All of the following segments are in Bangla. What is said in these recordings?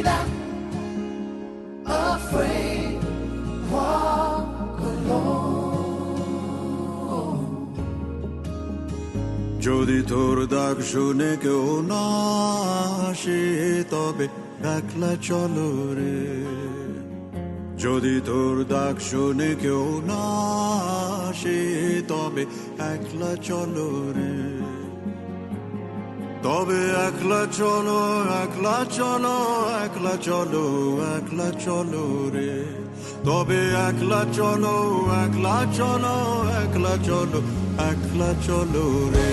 not afraid, walk alone. যদি তোর ডাক শুনে কেউ না আসে তবে একলা চলো রে, যদি তোর ডাক শুনে কেউ না আসে তবে একলা চলো রে, তবে একলা চলো, একলা চলো, একলা চলো, একলা চলো রে, তবে একলা চলো, একলা চলো, একলা চলো, একলা চলো রে।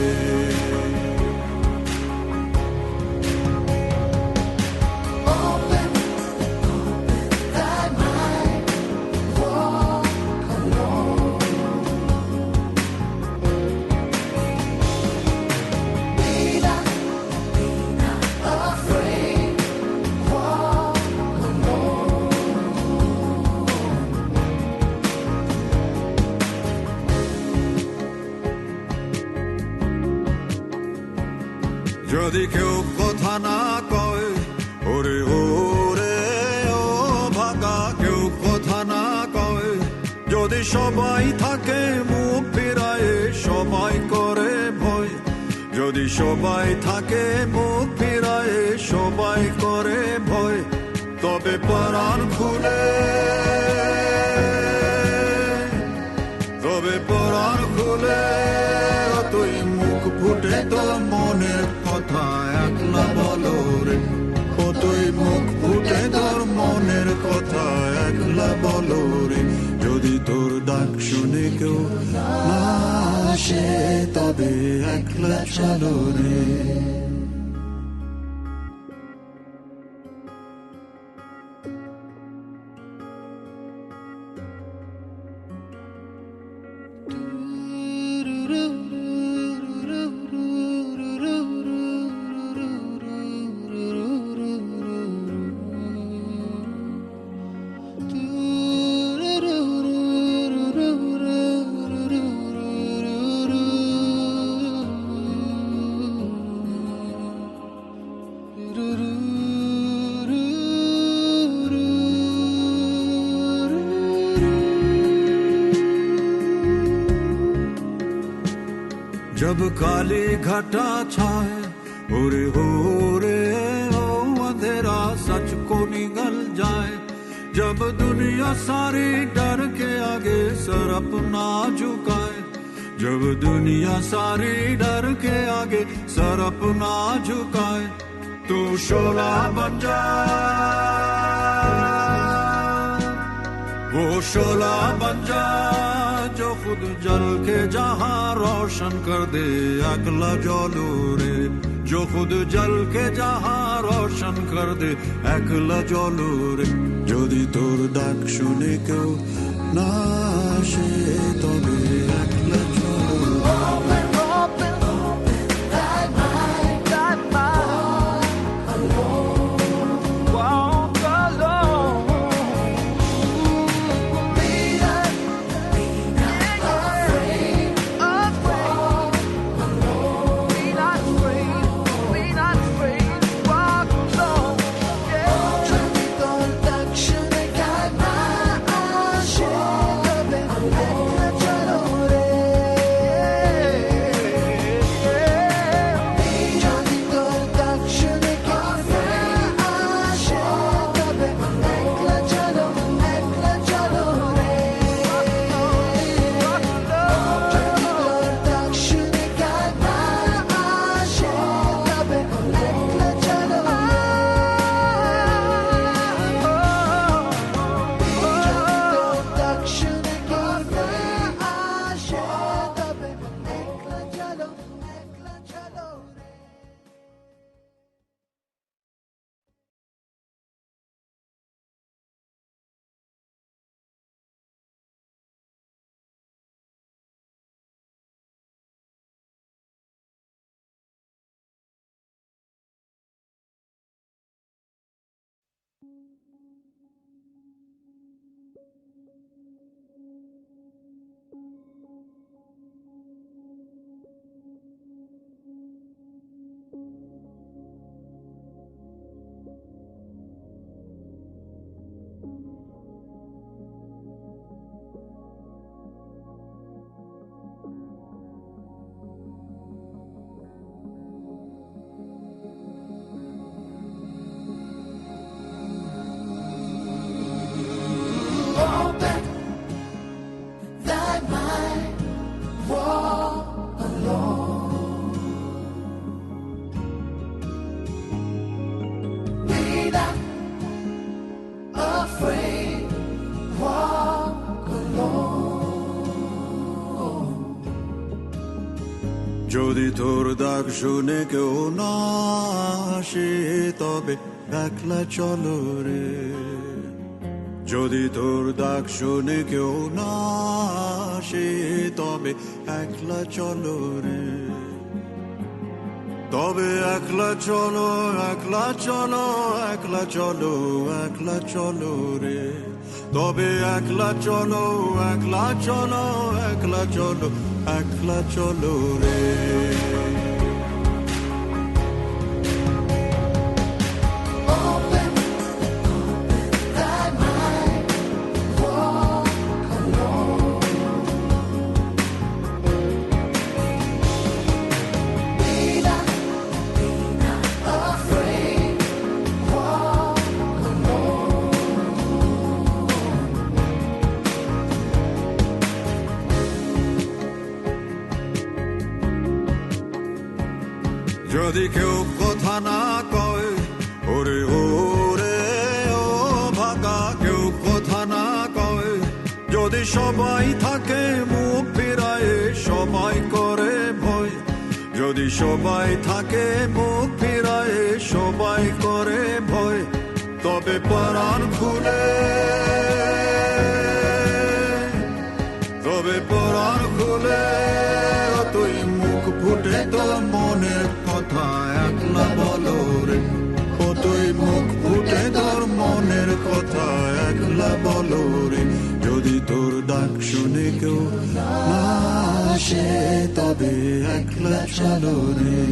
যদি কেউ কথা না কয়, ওরে ওরে ও ভাগা, কেউ কথা না কয়, যদি সবাই থাকে মুখ ফিরায়, সবাই করে ভয়, যদি সবাই থাকে মুখ ফিরায়, সবাই করে ভয়, তবে পরাণ খুলে, তবে পরাণ খুলে তুই মুখ ফুটে তোর মনের কথা একলা বলো রে, ও তুই মুখ ফুটে তোর মনের কথা একলা বলো রে, যদি তোর ডাক শুনে কেউ না আসে তবে একলা চলো রে। जब काली घटा छाए ओरे हो रे हो अंधेरा सच को निगल जाए, जब दुनिया सारी डर के आगे सर अपना झुकाए, जब दुनिया सारी डर के आगे सर अपना झुकाए, तू शोला बन जा, वो शोला बन जा जो खुद जल के जहां रोशन कर दे अगला जलो रे, जो खुद जल के जहां रोशन कर दे একলা জলো রে, যদি তোর ডাক শুনে কেউ না আসে তবে একলা চলো। not afraid. Walk alone. যদি তোর ডাক শুনে কেউ না আসে তবে একলা চলো রে। যদি তোর ডাক শুনে কেউ না আসে তবে একলা চলো রে। তবে একলা চলো, একলা চলো, একলা চলো, একলা চলো রে। তবে একলা চলো, একলা চলো, একলা চলো, একলা চলো রে। Open that mind. Walk alone. Be not afraid. Walk alone. যদি কেউ কথা না কয় ওরে ওরে ও ভাগা, কেউ কথা না কয়, যদি সবাই থাকে মুখ ফিরায় সবাই করে ভয়, যদি সবাই থাকে মুখ ফিরায় সবাই করে ভয়, তবে পরাণ খুলে, তবে পরাণ খুলে তুই মুখ ফুটে তোর মনের কথা একলা বলো রে। ও তুই মুখ ফুটে তোর মনের কথা একলা বলো রে। যদি তোর ডাক শুনে কেউ না আসে তবে একলা চলো রে।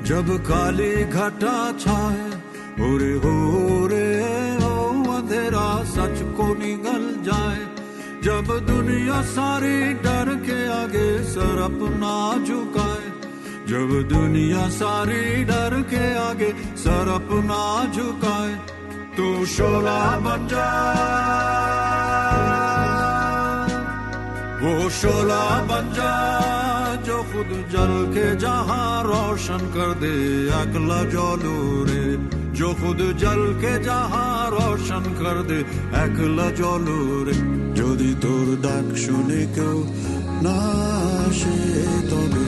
जब काली घटा छाए उरे हो रे ओ अंधेरा सच को निगल जाए, जब दुनिया सारी डर के आगे सर अपना झुकाए, जब दुनिया सारी डर के आगे सर अपना झुकाए, तू शोला बन जा, वो शोला बन जा जो खुद जल के जहां रोशन कर दे अगला जलो रे, जो खुद जल के जहां रोशन कर दे একলা জলো রে। যদি তোর ডাক শুনে কেউ না আসে তবে